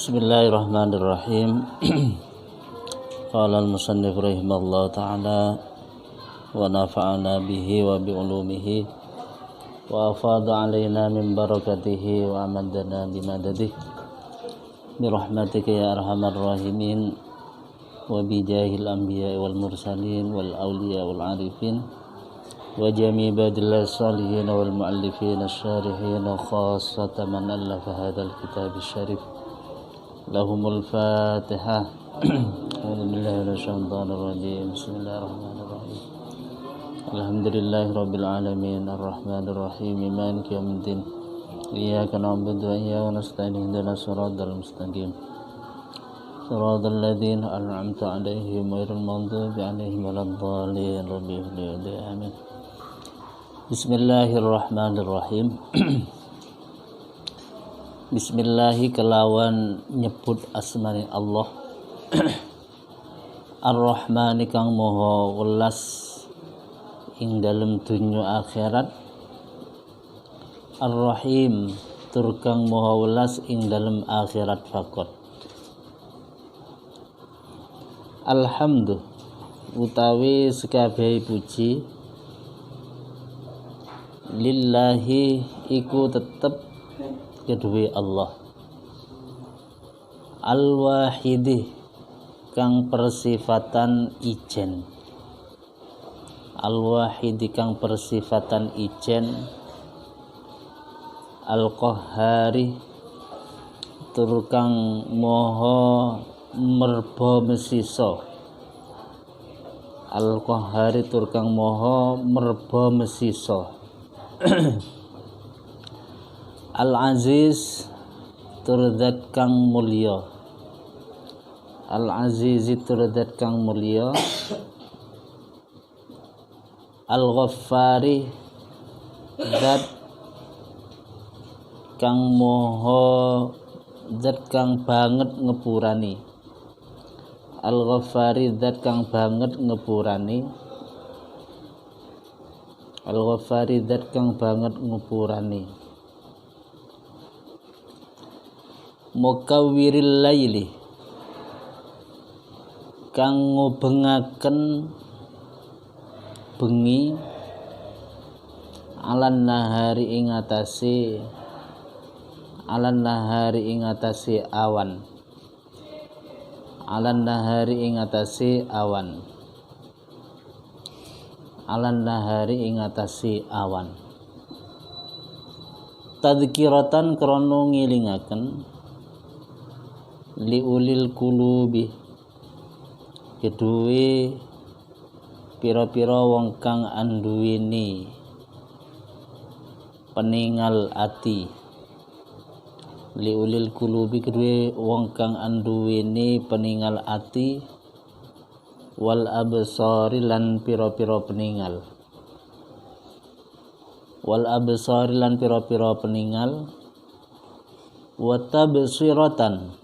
Bismillahirrahmanirrahim. Qala al-musannif rahimahullah ta'ala wa nafa'ana bihi wa bi'ulumihi wa afada alaina min barakatihi wa amadana bimadadihi birahmatika ya arhamar rahimin wa bijahil anbiya wal mursalin wal awliya wal arifin wa jami' ibadillah salihin wal muallifin asyarihin wa khassatan man allafa hadal kitab syarif lahumul fatihah. A'udzu billahi minasyaitonir rajim. Bismillahirrahmanirrahim. Alhamdulillahirabbil alamin arrahmanir rahim maliki yaumiddin. Iyyaka na'budu wa iyyaka nasta'in ihdinas siratal mustaqim. Siratal ladzina an'amta 'alaihim ghairil maghdubi 'alaihim waladdallin. Amin. Bismillahirrahmanirrahim. Bismillahi kelawan nyebut asmani Allah Ar-Rahmani kang moho welas ing dalem dunya akhirat, Ar-Rahim tur kang moho welas ing dalem akhirat fakot. Alhamdulillah utawi sekabehi puji lillahi iku tetep kedua Allah Al-Wahidi kang persifatan ijen, Al-Wahidi kang persifatan ijen, Al-Qahhari tur kang moho merba mesiso, Al-Qahhari tur kang moho merba mesiso. Al-Aziz turdat kang mulya, Al-Aziz turdat kang mulya, Al-Ghaffari zat kang moho zat kang banget ngepurani, Al-Ghaffari zat kang banget ngepurani, Al-Ghaffari zat kang banget ngepurani. Mukawwiril laili kang ngubengaken bengi, alan nahari ing atase awan, alan nahari ing atase awan, alan nahari ing atase awan. Tadzkiratan krana ngelingaken liulil kulubi kedue pira-pira wong kang anduweni peningal ati, liulil kulubi kedue wong kang anduweni peningal ati, wal absari lan pira-pira peningal, wal absari lan pira-pira peningal, wa tabsiratan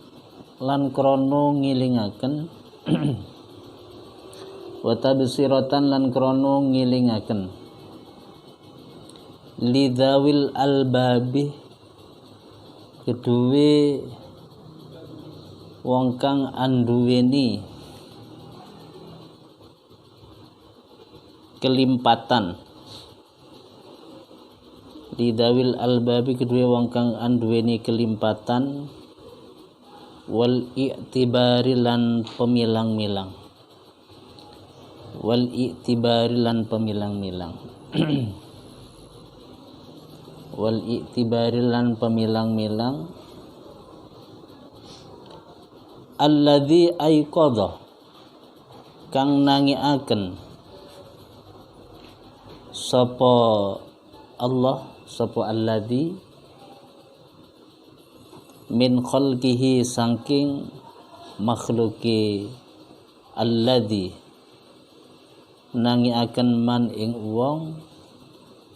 lan krana ngilingaken wa tabsiratan lan krana ngilingaken lidzawil albabi kedue wong kang anduweni kelimpatan, lidzawil albabi kedue wong kang anduweni kelimpatan, wal i'tibari lan pemilang-milang, wal i'tibari lan pemilang-milang wal i'tibari lan pemilang-milang, alladzi aiqadha kang nangiaken sapa Allah, sapa alladzi min khalqihi saking makhluki, alladzi nangiaken man ing wong,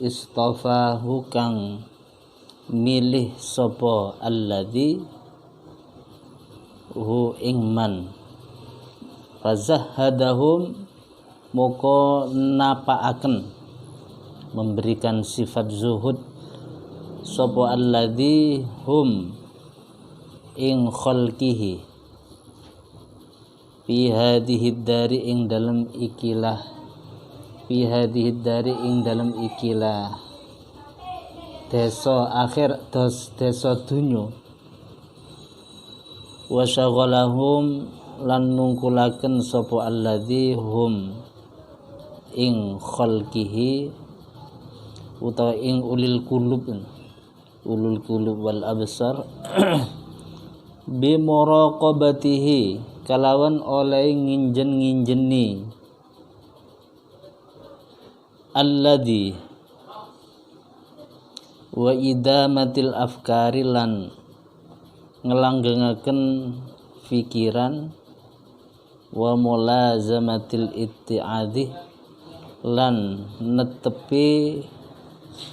istafahu kang milih sapa alladzi hu ing man, fazahadahum moko napaaken memberikan sifat zuhud sapa alladzi hum ing khalqihi fi hadhihi dari ing dalam ikilah fi hadhihi dari ing dalam ikilah desa akhir desa dunya wa syaghalahum lan nungkulaken sapa alladzi hum ing khalqihi utawa ing ulul qulub wal absar bi muraqabatihi kalawan oleh nginjen-nginjeni alladzi wa idamatil afkari lan ngelanggengaken pikiran wa mulazamatil itti'adhi lan netepi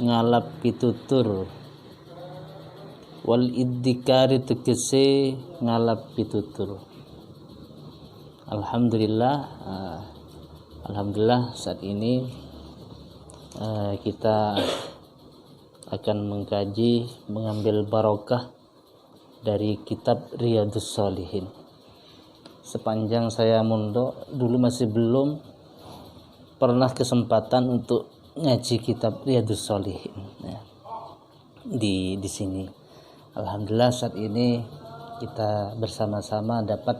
ngalap pitutur wal iddikari tegese ngalap pitutur. Alhamdulillah saat ini kita akan mengkaji mengambil barokah dari kitab Riyadhus Shalihin. Sepanjang saya mondok dulu masih belum pernah kesempatan untuk ngaji kitab Riyadhus Shalihin ya, di sini. Alhamdulillah saat ini kita bersama-sama dapat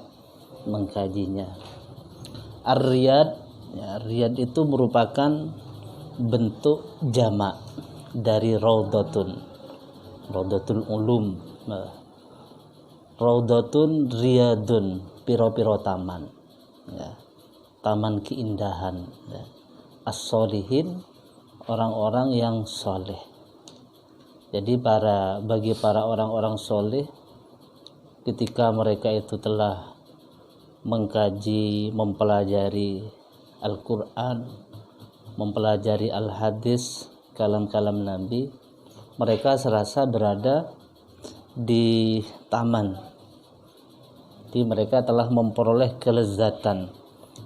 mengkajinya. Ar-Riyad ya, Riyad itu merupakan bentuk jamak dari Raudhatul Ulum. Raudhatun Riyadun, piro-piro taman ya, taman keindahan ya. As-sholihin, orang-orang yang soleh. Jadi bagi para orang-orang soleh, ketika mereka itu telah mengkaji, mempelajari Al-Quran, mempelajari Al-Hadis, kalam-kalam Nabi, mereka serasa berada di taman. Jadi mereka telah memperoleh kelezatan,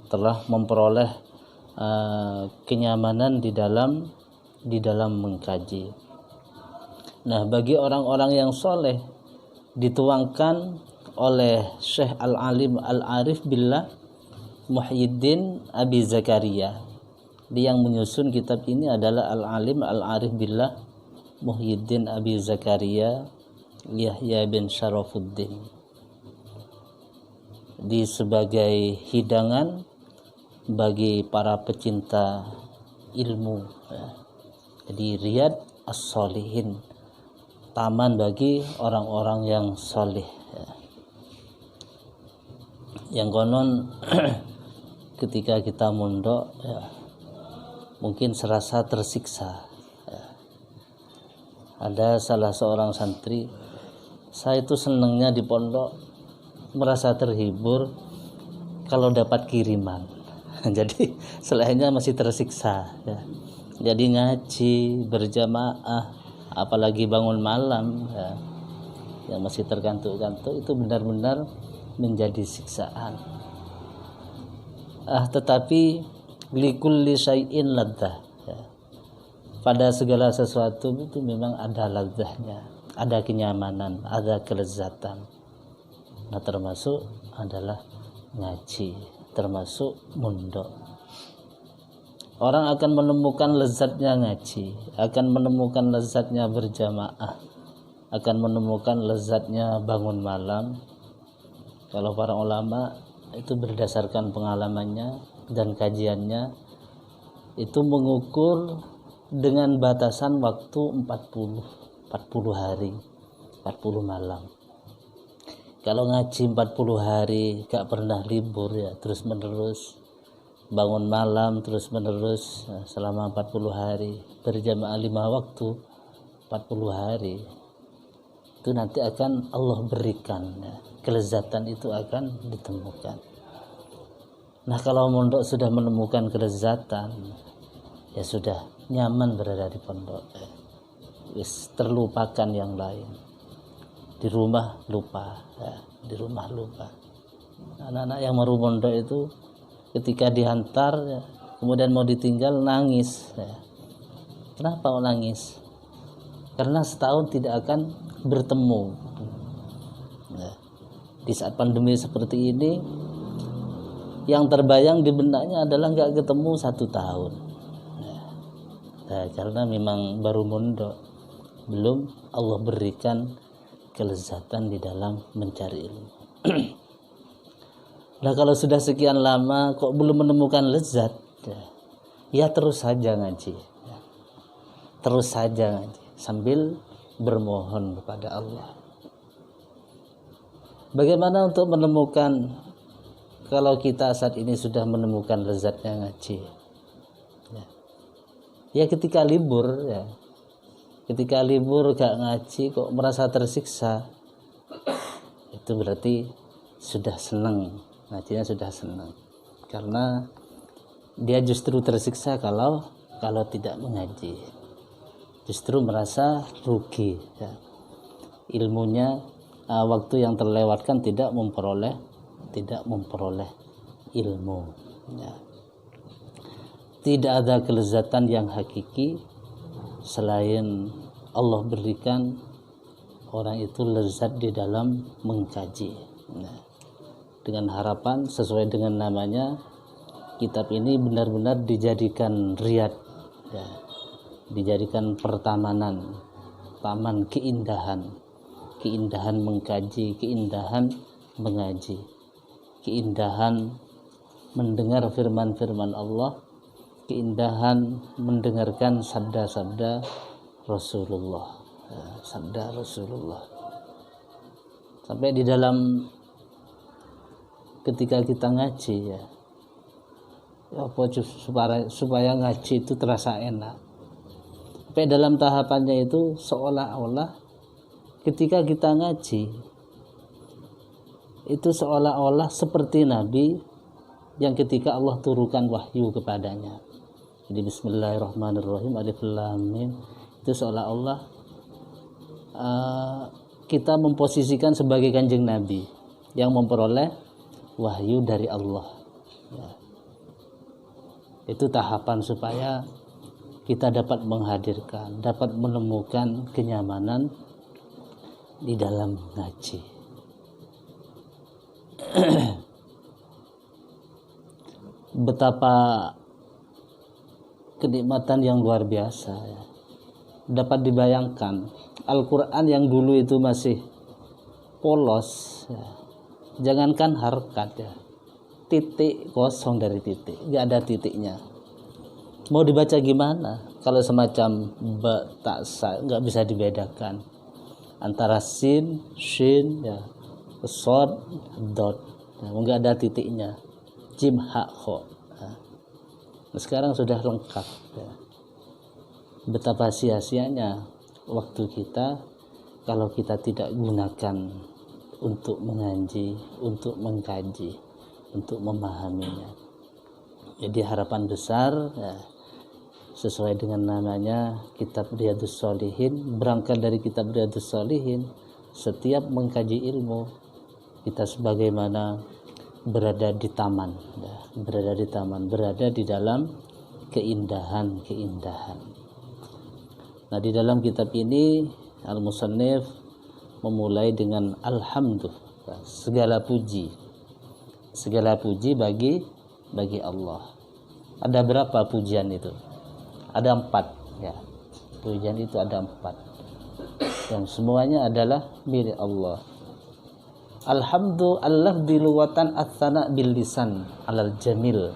telah memperoleh kenyamanan di dalam mengkaji. Nah, bagi orang-orang yang soleh dituangkan oleh Syekh Al-Alim Al-Arif Billah Muhyiddin Abi Zakaria. Dia yang menyusun kitab ini adalah Al-Alim Al-Arif Billah Muhyiddin Abi Zakaria Yahya bin Syarafuddin. Di sebagai hidangan bagi para pecinta ilmu ya. Jadi Riyad As-Shalihin, taman bagi orang-orang yang soleh ya. Yang konon ketika kita mondok ya, mungkin serasa tersiksa ya. Ada salah seorang santri, saya itu senangnya di pondok merasa terhibur kalau dapat kiriman. Jadi selainnya masih tersiksa ya. Jadi ngaji berjamaah, apalagi bangun malam ya, yang masih tergantuk-gantuk, itu benar-benar menjadi siksaan. Tetapi likulli syai'in ladzah ya. Pada segala sesuatu itu memang ada ladzahnya, ada kenyamanan, ada kelezatan. Nah, termasuk adalah ngaji, termasuk mondok. Orang akan menemukan lezatnya ngaji, akan menemukan lezatnya berjamaah, akan menemukan lezatnya bangun malam. Kalau para ulama itu berdasarkan pengalamannya dan kajiannya, itu mengukur dengan batasan waktu 40 hari, 40 malam. Kalau ngaji 40 hari gak pernah libur ya, terus menerus bangun malam terus menerus ya, selama 40 hari, berjamaah 5 waktu 40 hari, itu nanti akan Allah berikan ya, kelezatan itu akan ditemukan. Nah, kalau mondok sudah menemukan kelezatan, ya sudah nyaman berada di pondok ya. Terlupakan yang lain. Di rumah lupa ya, di rumah lupa. Anak-anak yang baru mondok itu ketika dihantar ya, kemudian mau ditinggal nangis ya. Kenapa nangis? Karena setahun tidak akan bertemu Nah, di saat pandemi seperti ini, yang terbayang di benaknya adalah nggak ketemu 1 tahun. Nah, karena memang baru mondok, belum Allah berikan kelezatan di dalam mencari ilmu. Nah, kalau sudah sekian lama kok belum menemukan lezat, ya terus saja ngaji, terus saja ngaji sambil bermohon kepada Allah. Bagaimana untuk menemukan, kalau kita saat ini sudah menemukan lezatnya ngaji, ya ketika libur, ya ketika libur gak ngaji kok merasa tersiksa, itu berarti sudah senang, ngajinya sudah senang. Karena dia justru tersiksa kalau tidak mengaji, justru merasa rugi, ya. Ilmunya, waktu yang terlewatkan tidak memperoleh ilmu, ya. Tidak ada kelezatan yang hakiki selain Allah berikan orang itu lezat di dalam mengkaji. Nah, dengan harapan sesuai dengan namanya, kitab ini benar-benar dijadikan riyad, ya, dijadikan pertamanan, taman keindahan mengkaji, keindahan mengaji, keindahan mendengar firman-firman Allah, keindahan mendengarkan sabda-sabda Rasulullah, sabda Rasulullah. Sampai di dalam ketika kita ngaji, ya apa supaya ngaji itu terasa enak. Sampai dalam tahapannya itu seolah-olah ketika kita ngaji itu seolah-olah seperti Nabi yang ketika Allah turunkan wahyu kepadanya. Jadi bismillahirrahmanirrahim, alif lam mim, itu seolah-olah kita memposisikan sebagai kanjeng Nabi yang memperoleh wahyu dari Allah, ya. Itu tahapan supaya kita dapat menghadirkan, dapat menemukan kenyamanan di dalam ngaji. Betapa kenikmatan yang luar biasa, ya. Dapat dibayangkan Al-Quran yang dulu itu masih polos, ya. Jangankan harkat, ya, titik kosong dari titik, nggak ada titiknya. Mau dibaca gimana kalau semacam ba, ta, sa, nggak bisa dibedakan antara sin, shin, ya, sod, dot, ya, nggak ada titiknya, jim, ha, kho. Nah, sekarang sudah lengkap, ya. Betapa sia-sianya waktu kita kalau kita tidak gunakan untuk mengaji, untuk mengkaji, untuk memahaminya. Jadi harapan besar, ya, sesuai dengan namanya kitab Riyadhus Shalihin, berangkat dari kitab Riyadhus Shalihin, setiap mengkaji ilmu kita sebagaimana berada di taman, ya, berada di dalam keindahan. Nah, di dalam kitab ini Al-Musannif memulai dengan alhamdulillah, segala puji bagi Allah. Ada berapa pujian itu? Ada 4, ya. Pujian itu ada 4, yang semuanya adalah milik Allah. Alhamdulillah diluwatan ats-tsana bil lisan alal jamil.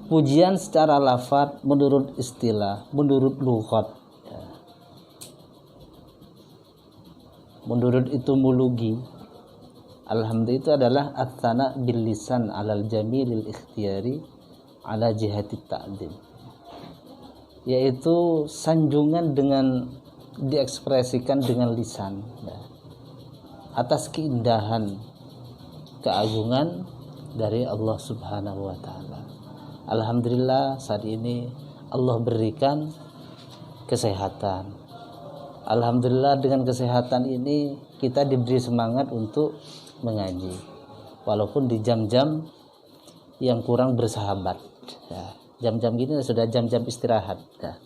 Pujian secara lafaz, menurut istilah, menurut lughat, ya. Menurut etimologi, alhamdulillah itu adalah ats-tsana bil lisan alal jamilil ikhtiyari ala jihati ta'dim, yaitu sanjungan dengan diekspresikan dengan lisan, ya, atas keindahan keagungan dari Allah Subhanahu wa taala. Alhamdulillah saat ini Allah berikan kesehatan. Alhamdulillah dengan kesehatan ini kita diberi semangat untuk mengaji, walaupun di jam-jam yang kurang bersahabat, ya. Jam-jam gini sudah jam-jam istirahat, ya.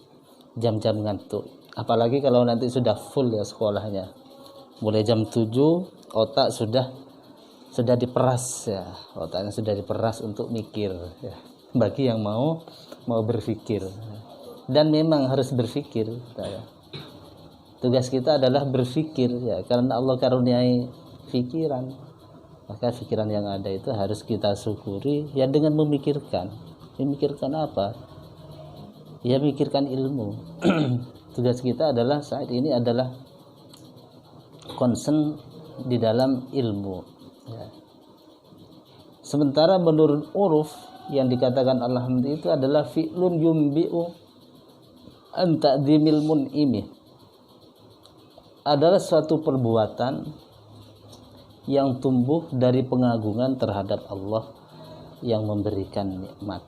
Jam-jam ngantuk. Apalagi kalau nanti sudah full, ya, sekolahnya, Mulai jam 7 otak sudah diperas ya, otaknya sudah diperas untuk mikir ya. Bagi yang mau berpikir, dan memang harus berpikir ya. Tugas kita adalah berpikir ya, karena Allah karuniai pikiran, maka pikiran yang ada itu harus kita syukuri ya, dengan memikirkan apa ya, mikirkan ilmu. Tugas kita adalah saat ini adalah concern di dalam ilmu ya. Sementara menurut uruf yang dikatakan alhamdulillah itu adalah fi'lun yumbi'u an ta'dhimil mun'imi, adalah suatu perbuatan yang tumbuh dari pengagungan terhadap Allah yang memberikan nikmat,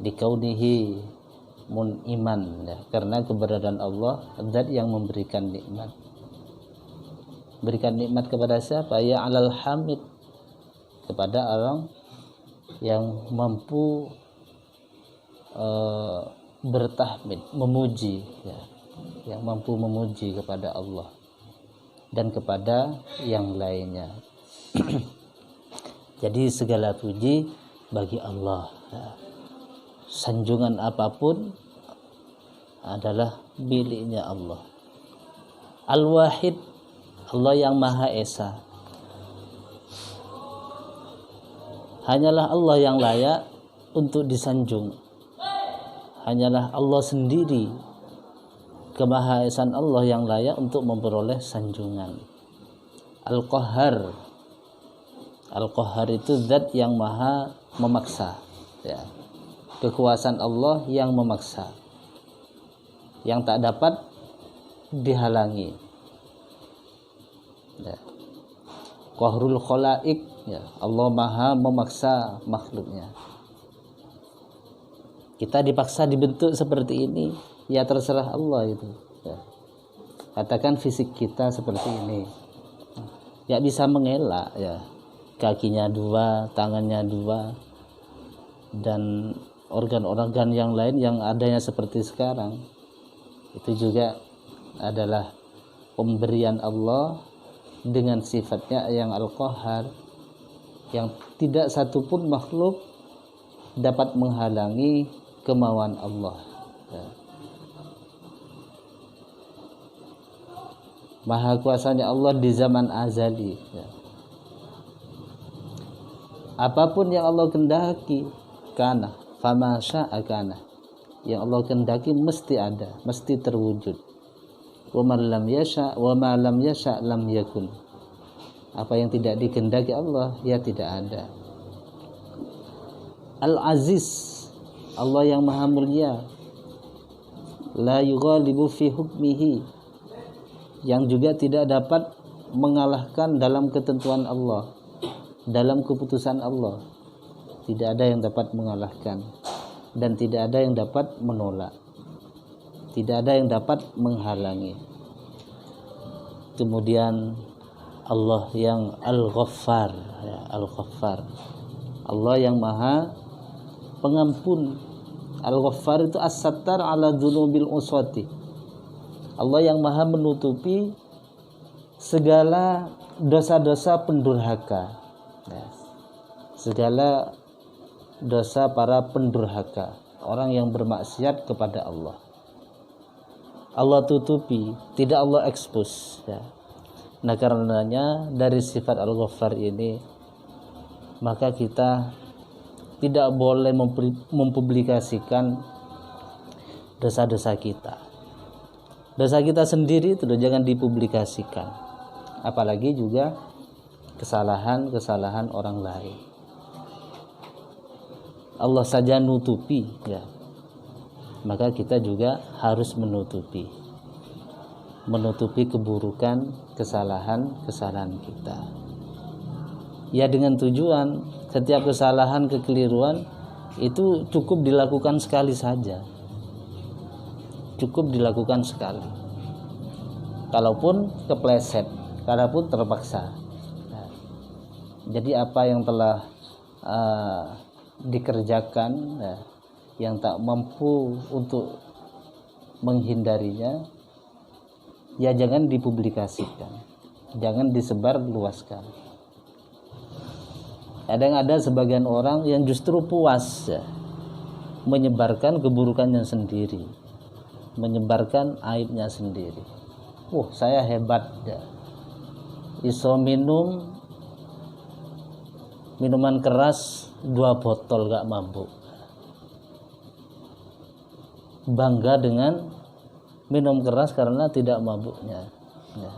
dikaunihi mun'iman ya, karena keberadaan Allah zat yang memberikan nikmat. Berikan nikmat kepada siapa? Ya alal hamid, kepada orang yang mampu bertahmid, memuji ya, yang mampu memuji kepada Allah dan kepada yang lainnya. Jadi segala puji bagi Allah ya. Sanjungan apapun adalah miliknya Allah. Al-Wahid, Allah yang Maha Esa. Hanyalah Allah yang layak untuk disanjung. Hanyalah Allah sendiri, kemahaesaan Allah yang layak untuk memperoleh sanjungan. Al-Qahhar, Al-Qahhar itu zat yang maha memaksa ya. Kekuasaan Allah yang memaksa, yang tak dapat dihalangi ya. Qahrul khalaik ya, Allah maha memaksa makhluknya. Kita dipaksa dibentuk seperti ini ya, terserah Allah itu ya. Katakan fisik kita seperti ini ya, bisa mengelak ya, kakinya 2, tangannya 2, dan organ-organ yang lain yang adanya seperti sekarang, itu juga adalah pemberian Allah dengan sifatnya yang Al-Qahhar, yang tidak satupun makhluk dapat menghalangi kemauan Allah ya. Maha kuasanya Allah di zaman azali ya. Apapun yang Allah kehendaki kana, fama syaa kana, yang Allah kehendaki mesti ada, mesti terwujud. Wa man lam yasha wa ma lam yasha lam yakun. Apa yang tidak dikehendaki Allah ya tidak ada. Al-Aziz, Allah yang maha mulia. La yughalibu fi hukmihi, yang juga tidak dapat mengalahkan dalam ketentuan Allah, dalam keputusan Allah. Tidak ada yang dapat mengalahkan, dan tidak ada yang dapat menolak, tidak ada yang dapat menghalangi. Kemudian Allah yang Al-Ghaffar ya, Al-Ghaffar, Allah yang maha pengampun. Al-Ghaffar itu as-sattar ala dzunubil uswati, Allah yang maha menutupi segala dosa-dosa pendurhaka ya. Segala dosa para pendurhaka, orang yang bermaksiat kepada Allah, Allah tutupi, tidak Allah expose ya. Nah karenanya dari sifat Al-Ghaffar ini, maka kita tidak boleh mempublikasikan dosa-dosa kita. Dosa kita sendiri itu jangan dipublikasikan, apalagi juga kesalahan-kesalahan orang lain. Allah saja nutupi ya, maka kita juga harus menutupi keburukan, kesalahan kita ya, dengan tujuan setiap kesalahan, kekeliruan itu cukup dilakukan sekali saja, cukup dilakukan sekali, kalaupun kepleset, kalaupun terpaksa. Nah, jadi apa yang telah dikerjakan ya, yang tak mampu untuk menghindarinya, ya jangan dipublikasikan, jangan disebar luaskan. Ada sebagian orang yang justru puas ya, menyebarkan keburukannya sendiri, menyebarkan aibnya sendiri. Saya hebat ya, iso minum minuman keras 2 botol gak mabuk, bangga dengan minum keras karena tidak mabuknya ya.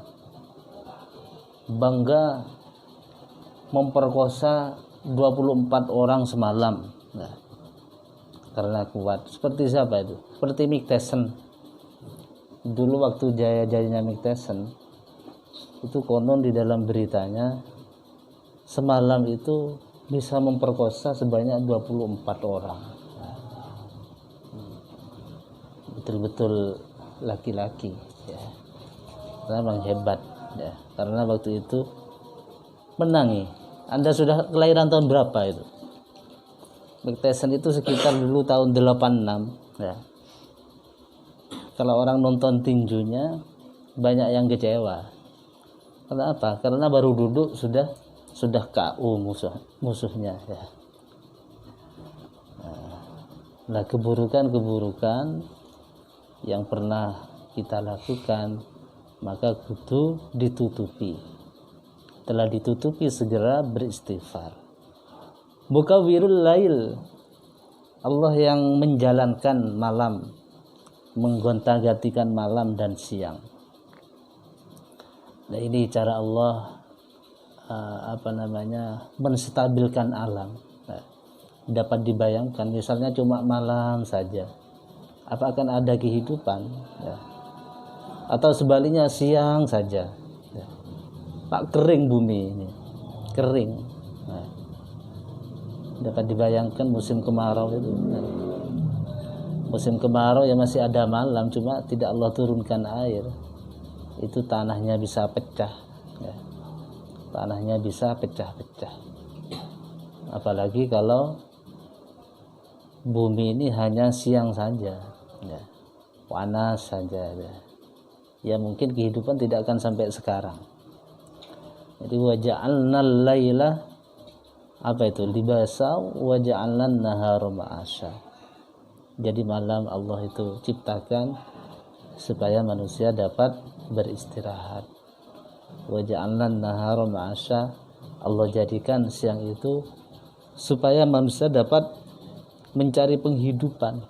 Bangga memperkosa 24 orang semalam ya, karena kuat. Seperti siapa itu? Seperti Mike Tyson. Dulu waktu jaya-jayanya Mike Tyson itu konon di dalam beritanya semalam itu bisa memperkosa sebanyak 24 orang. Betul-betul laki-laki ya. Memang hebat ya. Karena waktu itu menangi. Anda sudah kelahiran tahun berapa itu? Mike Tyson itu sekitar dulu tahun 86 ya. Kalau orang nonton tinjunya banyak yang kecewa. Kenapa? Karena baru duduk sudah KO musuhnya ya. Nah, keburukan yang pernah kita lakukan maka kudu ditutupi. Telah ditutupi segera beristighfar. Mukawwirul lail, Allah yang menjalankan malam, menggonta-gantikan malam dan siang. Nah, ini cara Allah menstabilkan alam. Nah, dapat dibayangkan misalnya cuma malam saja, apa akan ada kehidupan ya? Atau sebaliknya siang saja ya. Pak, kering bumi ini, kering. Nah, dapat dibayangkan musim kemarau itu ya. Musim kemarau ya masih ada malam, cuma tidak Allah turunkan air, itu tanahnya bisa pecah ya. Tanahnya bisa pecah-pecah. Apalagi kalau bumi ini hanya siang saja ya, panas saja ya. Ya mungkin kehidupan tidak akan sampai sekarang. Jadi waja'alnal laila libasa waja'alnan nahara ma'asya. Jadi malam Allah itu ciptakan supaya manusia dapat beristirahat. Waja'alnan nahara ma'asya, Allah jadikan siang itu supaya manusia dapat mencari penghidupan,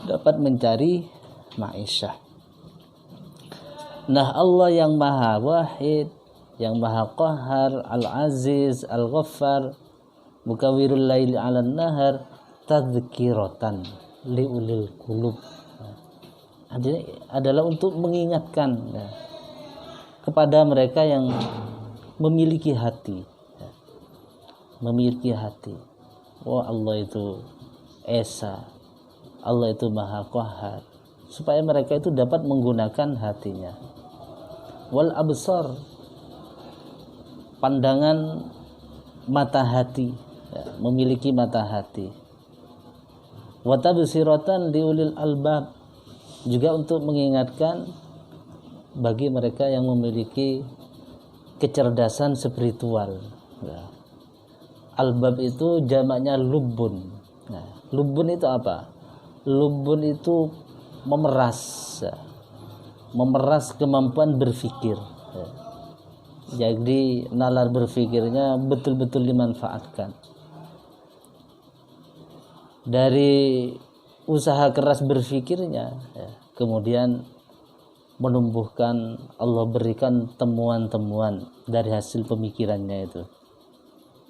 dapat mencari ma'isyah. Nah, Allah yang Maha Wahid, yang Maha Qahhar, Al-Aziz, Al-Ghaffar, Mukawwirul laili 'alan nahar, tadhkiratan liulil qulub. Adalah untuk mengingatkan ya, kepada mereka yang memiliki hati ya. Memiliki hati. Allah itu Esa, Allah itu Maha Qahhar, supaya mereka itu dapat menggunakan hatinya. Wal absar, pandangan mata hati ya, memiliki mata hati. Wa tabsiratan liulil albab, juga untuk mengingatkan bagi mereka yang memiliki kecerdasan spiritual ya. Albab itu jamaknya lubbun. Nah, lubbun itu apa? Lubbun itu memeras ya. Memeras kemampuan berpikir ya. Jadi nalar berpikirnya betul-betul dimanfaatkan. Dari usaha keras berpikirnya ya, kemudian menumbuhkan, Allah berikan temuan-temuan dari hasil pemikirannya itu.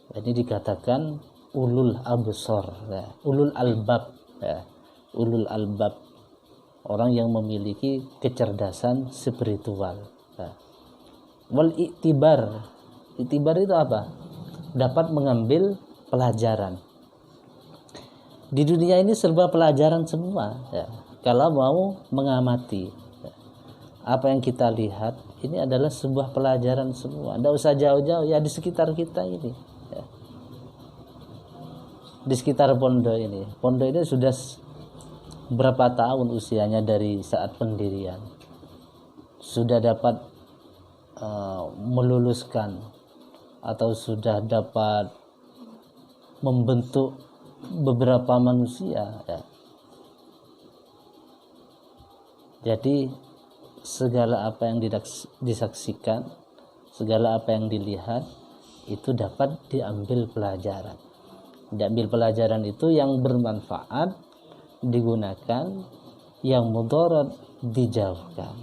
Ini dikatakan ulul absar ya, ulul albab ya, ulul albab, orang yang memiliki kecerdasan spiritual ya. Wal iktibar, iktibar itu apa? Dapat mengambil pelajaran. Di dunia ini serba pelajaran semua ya. Kalau mau mengamati ya, apa yang kita lihat ini adalah sebuah pelajaran semua. Tidak usah jauh-jauh ya, di sekitar kita ini ya. Di sekitar pondok ini. Pondok ini sudah berapa tahun usianya dari saat pendirian. sudah dapat meluluskan atau sudah dapat membentuk beberapa manusia ya. Jadi segala apa yang disaksikan, segala apa yang dilihat itu dapat diambil pelajaran. Diambil pelajaran itu yang bermanfaat digunakan, yang mudarat dijauhkan.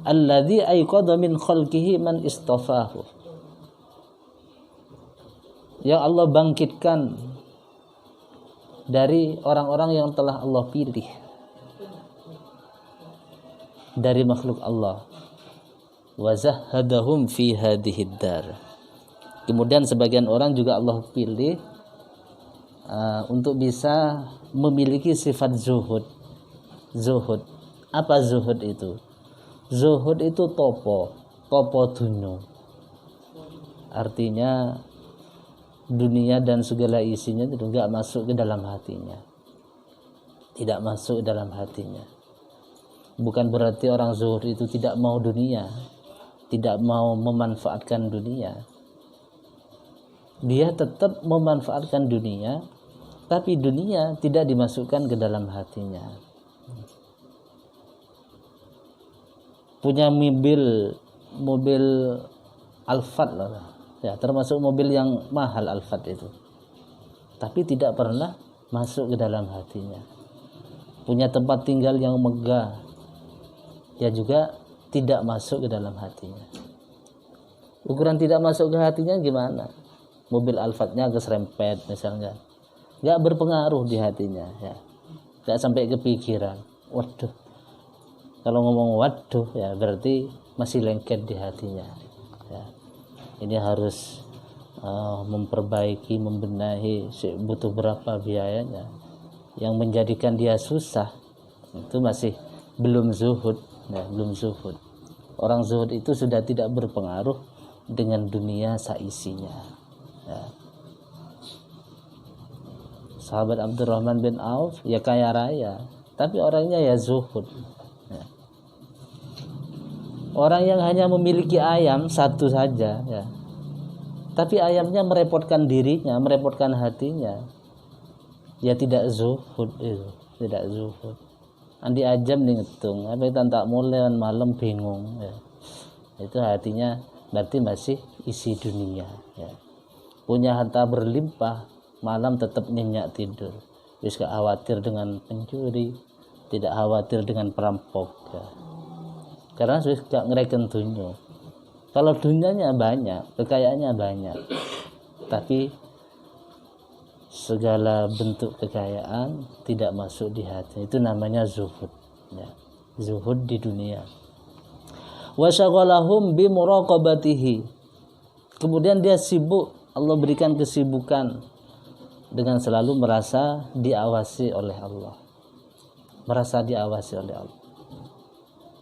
Alladzi ayqadha min khalqihi man istafahu. Yang Allah bangkitkan dari orang-orang yang telah Allah pilih dari makhluk Allah. Wa zahhadahum fi hadhid dar. Kemudian sebagian orang juga Allah pilih untuk bisa memiliki sifat zuhud. Zuhud. Apa zuhud itu? Zuhud itu topo dunya. Artinya dunia dan segala isinya itu enggak masuk ke dalam hatinya. Tidak masuk ke dalam hatinya. Bukan berarti orang zuhud itu tidak mau dunia, tidak mau memanfaatkan dunia. Dia tetap memanfaatkan dunia, tapi dunia tidak dimasukkan ke dalam hatinya. Punya mobil Alphard lah, ya, termasuk mobil yang mahal Alphard itu, tapi tidak pernah masuk ke dalam hatinya. Punya tempat tinggal yang megah, ya juga tidak masuk ke dalam hatinya. Ukuran tidak masuk ke hatinya gimana? Mobil Alphardnya keserempet misalnya, nggak berpengaruh di hatinya, ya, nggak sampai kepikiran. Waduh, kalau ngomong waduh ya berarti masih lengket di hatinya. Ya. Ini harus memperbaiki, membenahi, butuh berapa biayanya. Yang menjadikan dia susah itu masih belum zuhud, ya, belum zuhud. Orang zuhud itu sudah tidak berpengaruh dengan dunia saisinya. Ya. Sahabat Abdurrahman bin Auf ya kaya raya, tapi orangnya ya zuhud. Orang yang hanya memiliki ayam satu saja, ya, tapi ayamnya merepotkan dirinya, merepotkan hatinya, ya tidak zuhud itu, tidak zuhud. Andi ajam nih ngitung, apa itu tak mulai malam bingung, ya. Itu hatinya berarti masih isi dunia, ya. Punya harta berlimpah, malam tetap nyenyak tidur, wis gak khawatir dengan pencuri, tidak khawatir dengan perampok, ya. Karena sudah gak ngereken dunia. Kalau dunianya banyak, kekayaannya banyak, tapi segala bentuk kekayaan tidak masuk di hati. Itu namanya zuhud, ya. Zuhud di dunia. Wa syaghalahum bi muraqabatihi. Kemudian dia sibuk, Allah berikan kesibukan dengan selalu merasa diawasi oleh Allah. Merasa diawasi oleh Allah.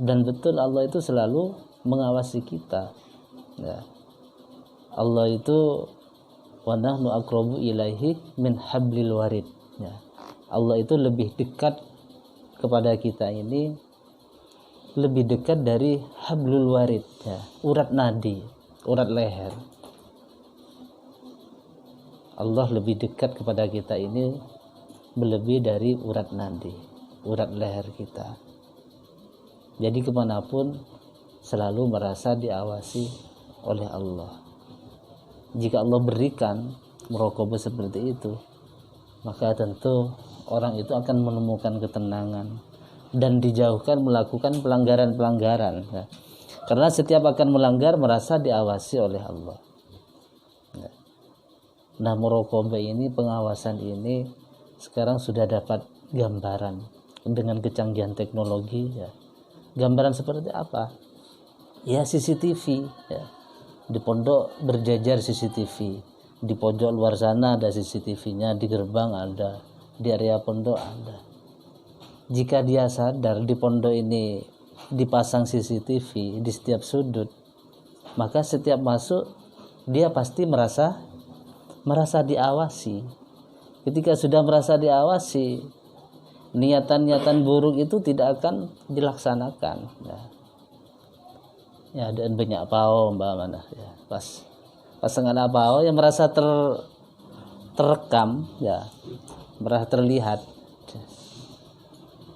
Dan betul Allah itu selalu mengawasi kita, ya. Allah itu wa nahnu aqrabu ilaihi min hablil warid, ya. Allah itu lebih dekat kepada kita ini, lebih dekat dari hablul warid, ya, urat nadi, urat leher. Allah lebih dekat kepada kita ini melebihi dari urat nadi, urat leher kita. Jadi kemanapun selalu merasa diawasi oleh Allah. Jika Allah berikan muraqabah seperti itu, maka tentu orang itu akan menemukan ketenangan dan dijauhkan melakukan pelanggaran-pelanggaran, ya. Karena setiap akan melanggar merasa diawasi oleh Allah, ya. Nah, muraqabah ini, pengawasan ini sekarang sudah dapat gambaran dengan kecanggihan teknologi, ya. Gambaran seperti apa? Ya CCTV, ya. Di pondok berjajar CCTV, di pojok luar sana ada CCTV-nya, di gerbang ada, di area pondok ada. Jika dia sadar di pondok ini dipasang CCTV di setiap sudut, maka setiap masuk dia pasti merasa diawasi. Ketika sudah merasa diawasi, niatan-niatan buruk itu tidak akan dilaksanakan. Ya dan banyak pao mbak mana ya, pas nggak ada pao yang merasa terekam ya, merasa terlihat.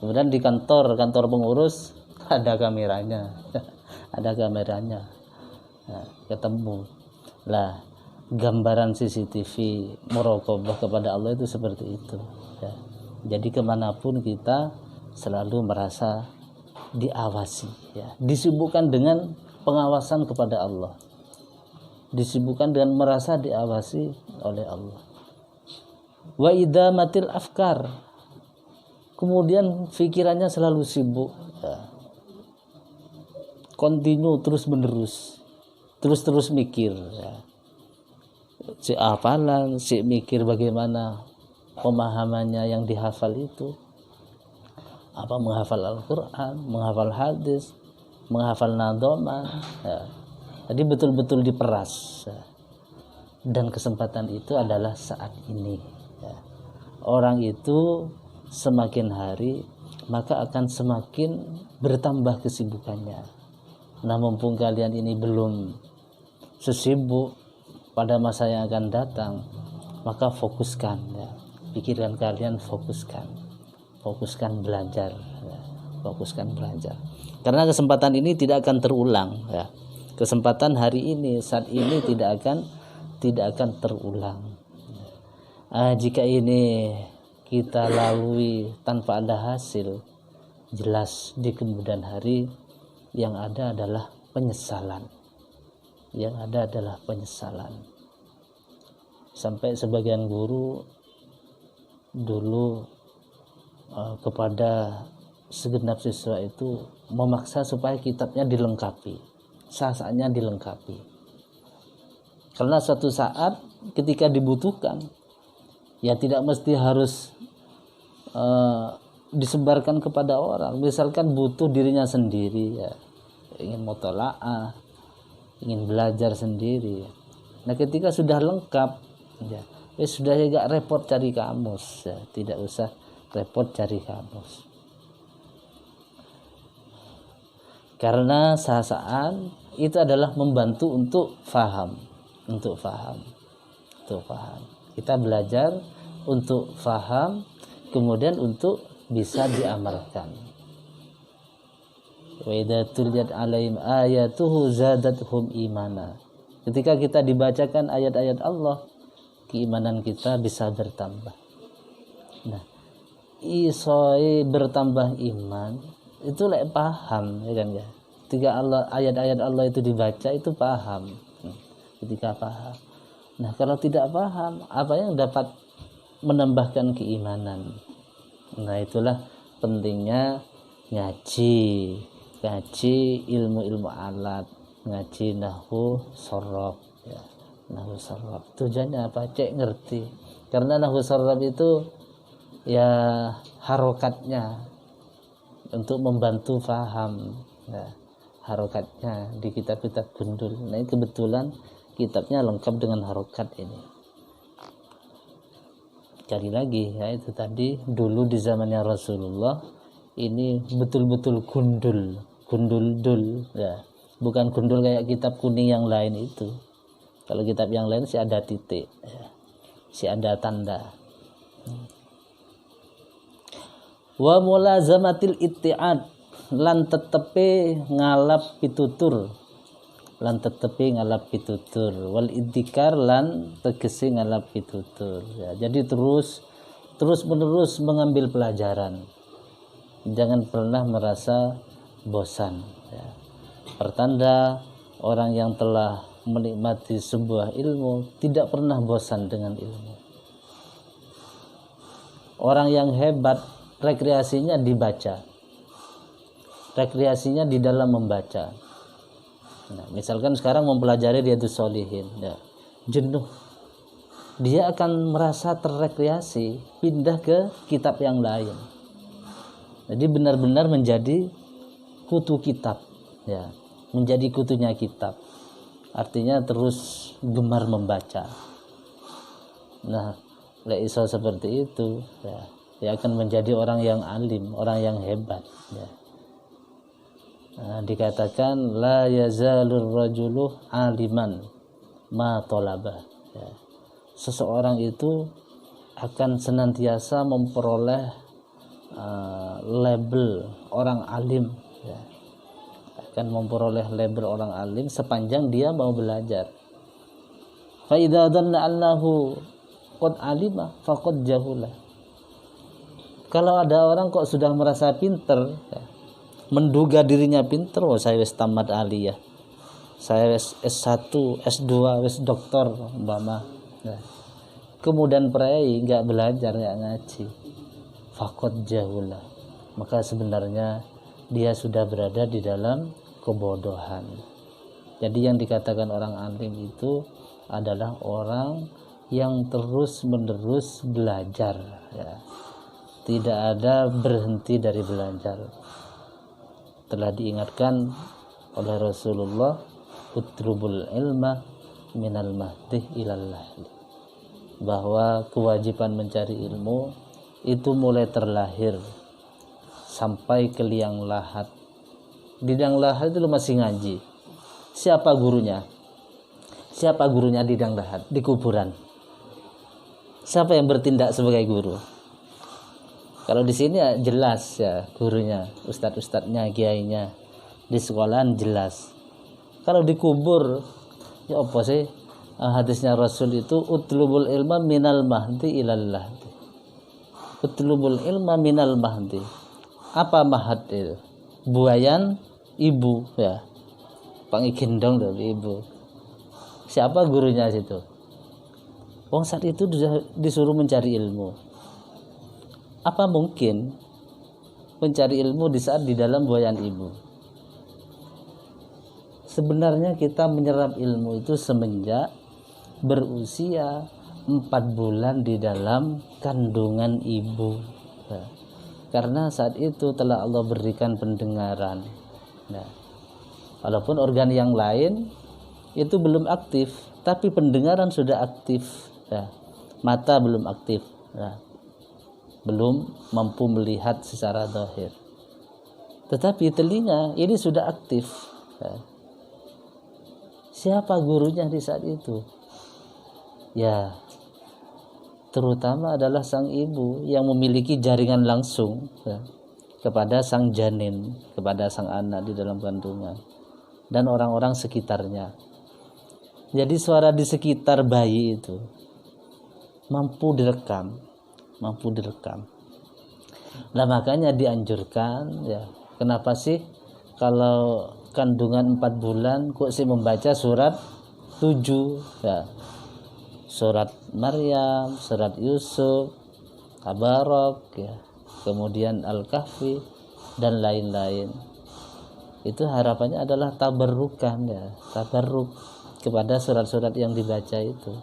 Kemudian di kantor pengurus ada kameranya ada kameranya. Nah, ketemu lah gambaran CCTV muraqabah kepada Allah itu seperti itu ya. Jadi kemanapun kita selalu merasa diawasi ya, disibukkan dengan pengawasan kepada Allah, disibukkan dengan merasa diawasi oleh Allah. Wa idamatil afkar, kemudian pikirannya selalu sibuk ya. Kontinu terus mikir ya. Si hafalan, si mikir bagaimana pemahamannya yang dihafal itu, apa menghafal Al-Quran, menghafal hadis, menghafal nadoma ya. Jadi betul-betul diperas ya. Dan kesempatan itu adalah saat ini ya. Orang itu semakin hari maka akan semakin bertambah kesibukannya. Nah, mumpung kalian ini belum sesibuk pada masa yang akan datang, maka fokuskan ya. Pikiran kalian fokuskan belajar ya. Fokuskan belajar. Karena kesempatan ini tidak akan terulang ya. Kesempatan hari ini, saat ini tidak akan terulang. Jika ini kita lalui tanpa ada hasil, jelas di kemudian hari yang ada adalah penyesalan. Sampai sebagian guru dulu kepada segenap siswa itu memaksa supaya kitabnya dilengkapi, sah-sahnya dilengkapi. Karena suatu saat ketika dibutuhkan, ya tidak mesti harus disebarkan kepada orang. Misalkan butuh dirinya sendiri ya, ingin mutola'ah, ingin belajar sendiri. Nah, ketika sudah lengkap ya, sudah agak repot cari kamus ya, tidak usah repot cari kamus. Karena saat itu adalah membantu untuk faham. Kita belajar untuk faham, kemudian untuk bisa diamalkan. Wa idza tuliyat 'alaihim ayatuhu zadatuhum imana. Ketika kita dibacakan ayat-ayat Allah, keimanan kita bisa bertambah. Nah, isoi bertambah iman itu lek paham ya kan ya. Ketika ayat-ayat Allah itu dibaca itu paham. Ketika paham. Nah, kalau tidak paham, apa yang dapat menambahkan keimanan? Nah, itulah pentingnya ngaji ilmu-ilmu alat, ngaji nahwu sorof ya. Nahwu sorof tujuannya apa? Cek ngerti. Karena nahwu sorof itu ya harokatnya untuk membantu faham ya, harokatnya di kitab-kitab gundul. Nah, ini kebetulan kitabnya lengkap dengan harokat ini. Cari lagi ya, itu tadi dulu di zamannya Rasulullah ini betul-betul gundul ya, bukan gundul kayak kitab kuning yang lain itu. Kalau kitab yang lain sih ada titik ya, sih ada tanda. Wa mulazamatil itti'ad, lan tetepe ngalap pitutur, wal idzikar lan tegese ngalap pitutur ya. Jadi terus menerus mengambil pelajaran, jangan pernah merasa bosan ya. Pertanda orang yang telah menikmati sebuah ilmu tidak pernah bosan dengan ilmu. Orang yang hebat rekreasinya dibaca, rekreasinya di dalam membaca. Nah, misalkan sekarang mempelajari Riyadhus Shalihin ya, jenuh, dia akan merasa terrekreasi, pindah ke kitab yang lain. Jadi benar-benar menjadi kutu kitab ya, menjadi kutunya kitab, artinya terus gemar membaca. Nah, lek iso seperti itu ya, dia akan menjadi orang yang alim, orang yang hebat, ya. Dikatakan la yazalur rajulu aliman ma talaba, ya. Seseorang itu akan senantiasa memperoleh label orang alim, ya. Akan memperoleh label orang alim sepanjang dia mau belajar. Fa idza dhanna annahu qad alima faqad jahula. Kalau ada orang kok sudah merasa pinter, ya, menduga dirinya pinter, oh saya wis tamat aliyah, saya wis S1, S2, wis doktor umpama, ya. Kemudian perai nggak belajar, nggak ngaji, faqad jahula, maka sebenarnya dia sudah berada di dalam kebodohan. Jadi yang dikatakan orang alim itu adalah orang yang terus-menerus belajar, ya. Tidak ada berhenti dari belajar. Telah diingatkan oleh Rasulullah, utrubul ilma minal mahdi ilal lahdi, bahwa kewajiban mencari ilmu itu mulai terlahir sampai ke liang lahat. Di liang lahat itu masih ngaji. Siapa gurunya? Siapa gurunya di liang lahat? Di kuburan. Siapa yang bertindak sebagai guru? Kalau di sini ya jelas, ya, gurunya, ustadz-ustadznya, kiainya. Di sekolahan jelas. Kalau di kubur, ya apa sih? Hadisnya Rasul itu utlubul ilma minal mahdi ilal lahdi. Utlubul ilma minal mahdi. Apa mahad itu? Buayan ibu, ya. Pangigendong dari ibu. Siapa gurunya situ? Wong saat itu disuruh mencari ilmu. Apa mungkin mencari ilmu di saat di dalam buayan ibu? Sebenarnya kita menyerap ilmu itu semenjak berusia 4 bulan di dalam kandungan ibu, ya. Karena saat itu telah Allah berikan pendengaran, ya. Walaupun organ yang lain itu belum aktif, tapi pendengaran sudah aktif, ya. Mata belum aktif, ya. Belum mampu melihat secara zahir, tetapi telinga ini sudah aktif, ya. Siapa gurunya di saat itu? Ya, terutama adalah sang ibu yang memiliki jaringan langsung, ya, kepada sang janin, kepada sang anak di dalam kandungan, dan orang-orang sekitarnya. Jadi suara di sekitar bayi itu mampu direkam. Nah, makanya dianjurkan, ya. Kenapa sih kalau kandungan 4 bulan kok sih membaca surat 7, ya. Surat Maryam, surat Yusuf, Tabarok, ya. Kemudian Al-Kahfi dan lain-lain. Itu harapannya adalah tabarrukan, ya. Tabarruk kepada surat-surat yang dibaca itu.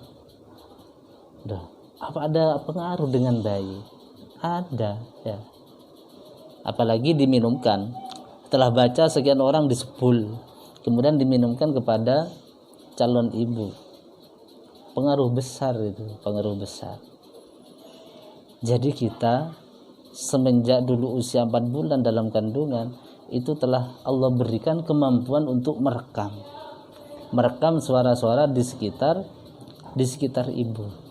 Apa ada pengaruh dengan bayi? Ada, ya. Apalagi diminumkan. Setelah baca sekian orang disebul, kemudian diminumkan kepada calon ibu. Pengaruh besar itu, pengaruh besar. Jadi kita semenjak dulu usia 4 bulan dalam kandungan itu telah Allah berikan kemampuan untuk merekam suara-suara di sekitar ibu.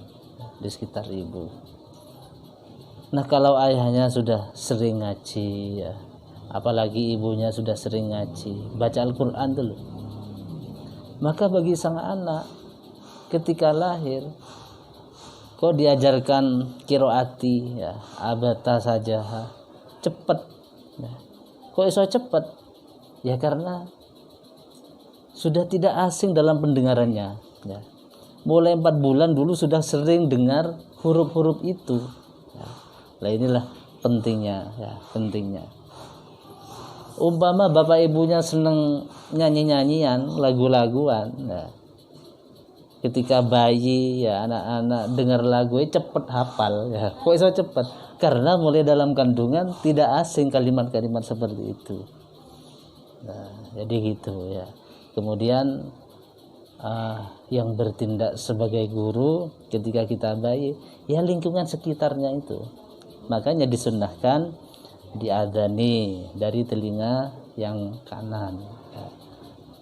Nah, kalau ayahnya sudah sering ngaji, ya, apalagi ibunya sudah sering ngaji, baca Al-Quran dulu, maka bagi sang anak ketika lahir kok diajarkan qiraati, ya, abata saja cepet, ya. Kok iso cepet? Ya karena sudah tidak asing dalam pendengarannya, ya. Mulai 4 bulan dulu sudah sering dengar huruf-huruf itu, ya. Nah, inilah pentingnya, ya, pentingnya. Umpama bapak ibunya seneng nyanyi-nyanyian, lagu-laguan, ya. Ketika bayi, ya, anak-anak dengar lagu cepet hafal, ya. Kok iso cepet? Karena mulai dalam kandungan tidak asing kalimat-kalimat seperti itu. Nah, jadi gitu, ya. Kemudian yang bertindak sebagai guru ketika kita bayi, ya lingkungan sekitarnya itu, makanya disunnahkan diadzani dari telinga yang kanan ya.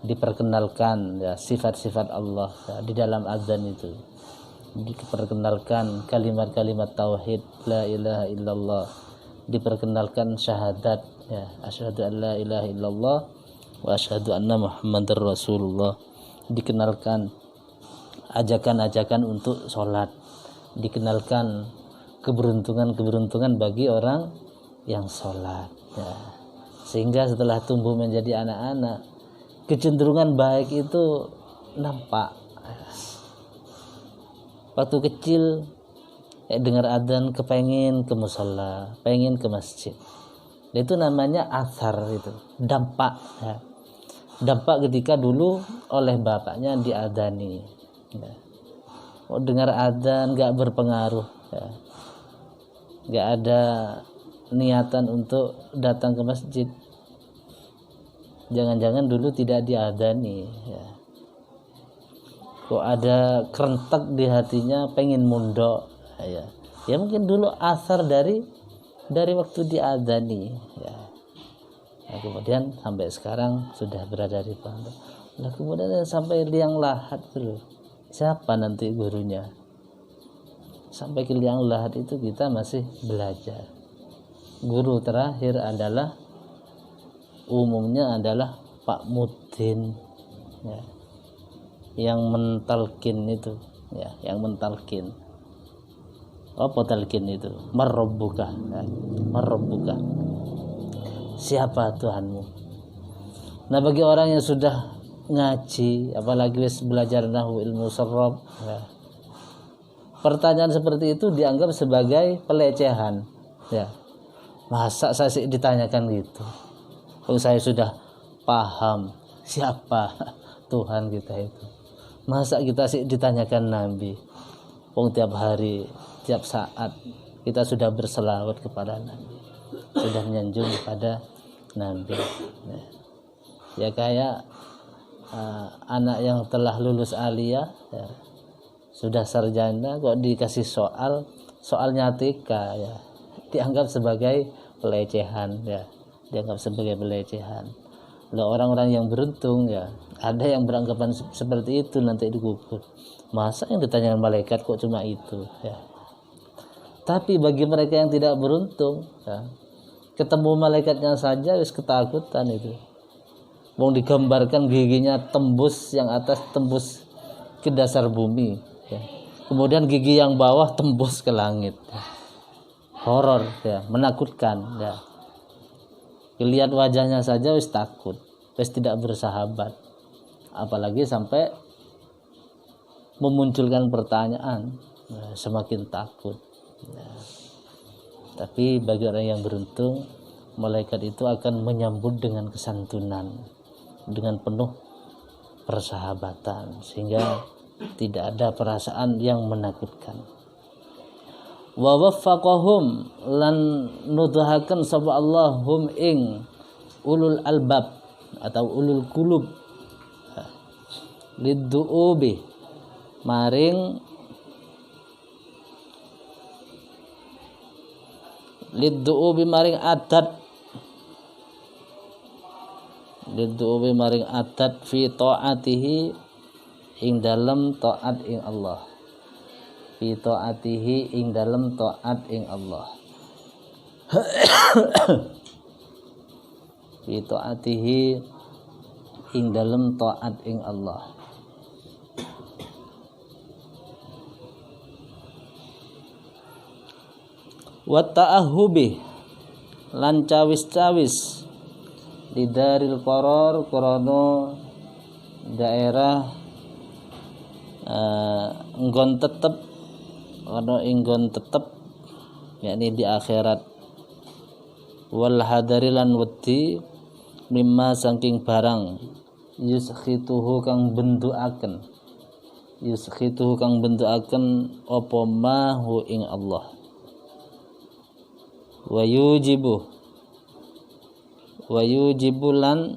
Diperkenalkan ya sifat-sifat Allah ya, di dalam azan itu diperkenalkan kalimat-kalimat tauhid la ilaha illallah, diperkenalkan syahadat ya asyhadu an la ilaha illallah wa asyhadu anna muhammadar rasulullah, dikenalkan ajakan-ajakan untuk sholat, dikenalkan keberuntungan bagi orang yang sholat ya. Sehingga setelah tumbuh menjadi anak-anak, kecenderungan baik itu nampak. Waktu kecil dengar adzan kepengen ke mushola, pengen ke masjid. Itu namanya athar, itu dampak ya. Dampak ketika dulu oleh bapaknya diadzani ya. Dengar adzan gak berpengaruh ya. Gak ada niatan untuk datang ke masjid, jangan-jangan dulu tidak diadzani ya. Kok ada kerentak di hatinya pengen mondok ya. Ya mungkin dulu asar dari waktu diadzani ya. Nah, kemudian sampai sekarang sudah berada di pondok. Nah, kemudian sampai liang lahat dulu. Siapa nanti gurunya? Sampai ke liang lahat itu kita masih belajar. Guru terakhir adalah umumnya adalah Pak Mudin ya. Yang mentalkin itu ya, yang mentalkin. Apa talkin itu? Marrabbuka ya. Marrabbuka, siapa Tuhanmu? Nah, bagi orang yang sudah ngaji, apalagi belajar nahwu ilmu sharaf ya, pertanyaan seperti itu dianggap sebagai pelecehan ya. Masa saya sih ditanyakan gitu? Kalau saya sudah paham siapa Tuhan kita itu, masa kita sih ditanyakan Nabi? Tiap hari, tiap saat kita sudah berselawat kepada Nabi, sudah menyanjung kepada Nabi ya kayak anak yang telah lulus aliyah ya, sudah sarjana kok dikasih soal nyatika ya, dianggap sebagai pelecehan ya, dianggap sebagai pelecehan. Loh, orang-orang yang beruntung ya, ada yang beranggapan seperti itu nanti dikubur. Masa yang ditanyakan malaikat kok cuma itu ya. Tapi bagi mereka yang tidak beruntung ya, ketemu malaikatnya saja wis ketakutan itu. Mau digambarkan giginya tembus yang atas, tembus ke dasar bumi ya. Kemudian gigi yang bawah tembus ke langit ya. Horor ya, menakutkan ya. Lihat wajahnya saja wis takut, wis tidak bersahabat, apalagi sampai memunculkan pertanyaan ya, semakin takut ya. Tapi bagi orang yang beruntung, malaikat itu akan menyambut dengan kesantunan, dengan penuh persahabatan, sehingga tidak ada perasaan yang menakutkan. Wa waffaqahum lan nuduhaken sapa Allahum ing ulul albab atau ulul qulub lidduubi maring adat, lidduubi maring adat fi taatihi ing dalem taat ing Allah, fi taatihi ing dalem taat ing Allah fi taatihi ing dalem taat ing Allah. Wa ta'ahubi lan cawis-cawis lidaril qaror krana daerah nggon tetep ana inggon tetep yakni di akhirat. Wal hadari lan wedi mimma saking barang yuskhituhu kang bentukaken apa mahu ing Allah. Wa yujibu lan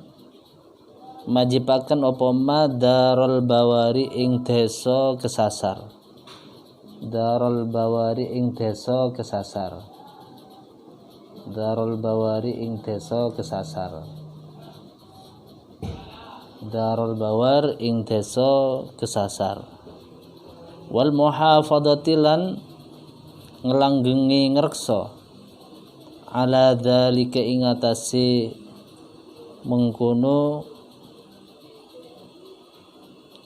majibaken apa ma darul bawari ing desa kesasar, darul bawari ing desa kesasar. Darul bawari ing desa kesasar. Darul bawar ing desa kesasar. Wal muhafadzati lan ngelanggengi ngreksa ala dzalika ing atase mengkono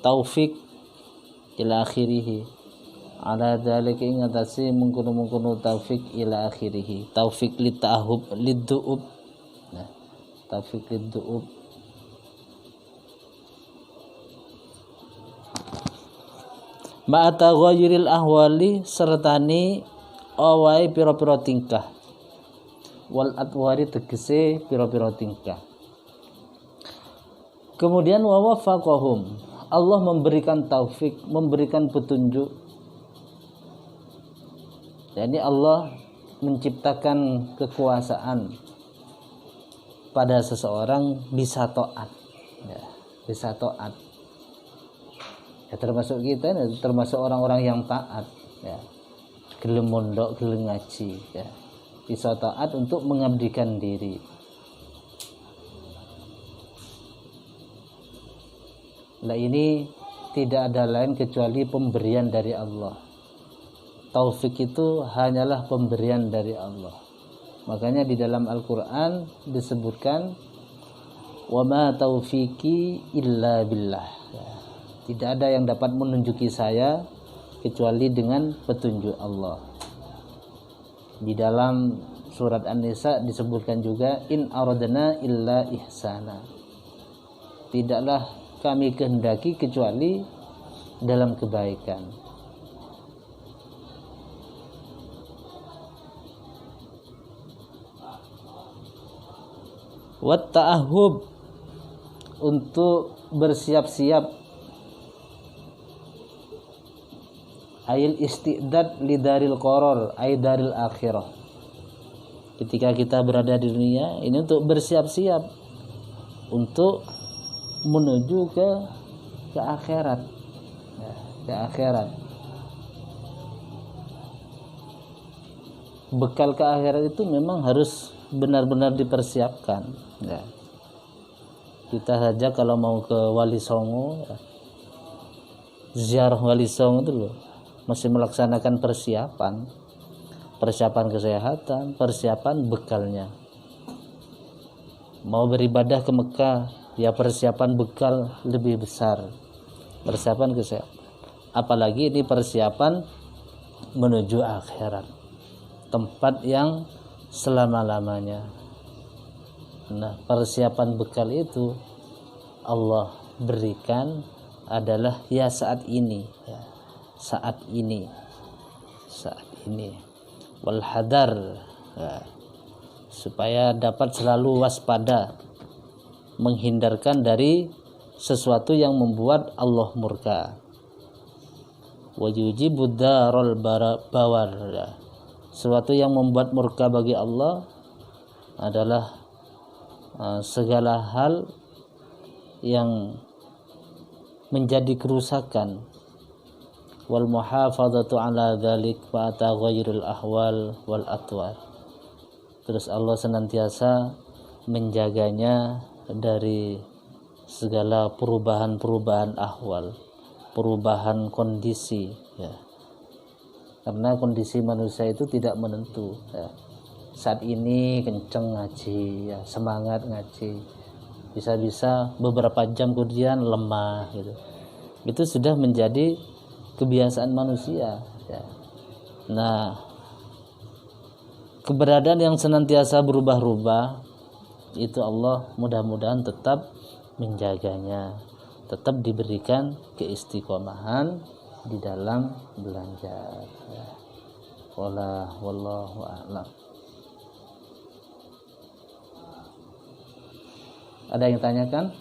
taufik ila akhirih. Ala dzalika ing atase mengkono taufik ila akhirih. Taufik li ta'ahub liddu'ub. Nah, taufik liddu'ub. Ma'ata ghairil ahwali sertani awai pira-pira tingkah. Wal atwari tegese pira-pira tingkah. Kemudian wa wafaqahum, Allah memberikan taufik, memberikan petunjuk. Jadi Allah menciptakan kekuasaan pada seseorang bisa taat. Ya, bisa taat. Ya, termasuk kita, termasuk orang-orang yang taat, ya, gelem mondok, gelem ngaji, ya, bisa taat untuk mengabdikan diri. Nah ini tidak ada lain kecuali pemberian dari Allah. Taufik itu hanyalah pemberian dari Allah. Makanya di dalam Al-Quran disebutkan wa ma taufiqi illa billah. Ya. Tidak ada yang dapat menunjuki saya kecuali dengan petunjuk Allah. Di dalam surat An-Nisa disebutkan juga in aradna illa ihsana. Tidaklah kami kehendaki kecuali dalam kebaikan. Wat ta'ahub, untuk bersiap-siap, ail istidad lidaril qaror, ay daril akhirah. Ketika kita berada di dunia ini untuk bersiap-siap untuk menuju ke akhirat, ya, ke akhirat. Bekal ke akhirat itu memang harus benar-benar dipersiapkan. Ya. Kita saja kalau mau ke Wali Songo, ya, ziarah Wali Songo itu loh, masih melaksanakan persiapan kesehatan, persiapan bekalnya. Mau beribadah ke Mekah, ya persiapan bekal lebih besar, persiapan kesehatan. Apalagi ini persiapan menuju akhirat, tempat yang selama-lamanya. Nah, persiapan bekal itu Allah berikan adalah ya saat ini, ya, saat ini. Wal hadar, ya, supaya dapat selalu waspada, menghindarkan dari sesuatu yang membuat Allah murka. Wa yujibud darul bawar, ya, sesuatu yang membuat murka bagi Allah adalah segala hal yang menjadi kerusakan. Wal muhafadzatu ala dzalik wa ata ghairul ahwal wal atwar. Terus Allah senantiasa menjaganya dari segala perubahan-perubahan ahwal, perubahan kondisi, ya. Karena kondisi manusia itu tidak menentu, ya. Saat ini kenceng ngaji, ya, semangat ngaji, bisa-bisa beberapa jam kemudian lemah, gitu. Itu sudah menjadi kebiasaan manusia, ya. Nah, keberadaan yang senantiasa berubah-ubah itu Allah mudah-mudahan tetap menjaganya, tetap diberikan keistiqomahan di dalam belajar, ya. Wallahu a'lam. Ada yang tanyakan?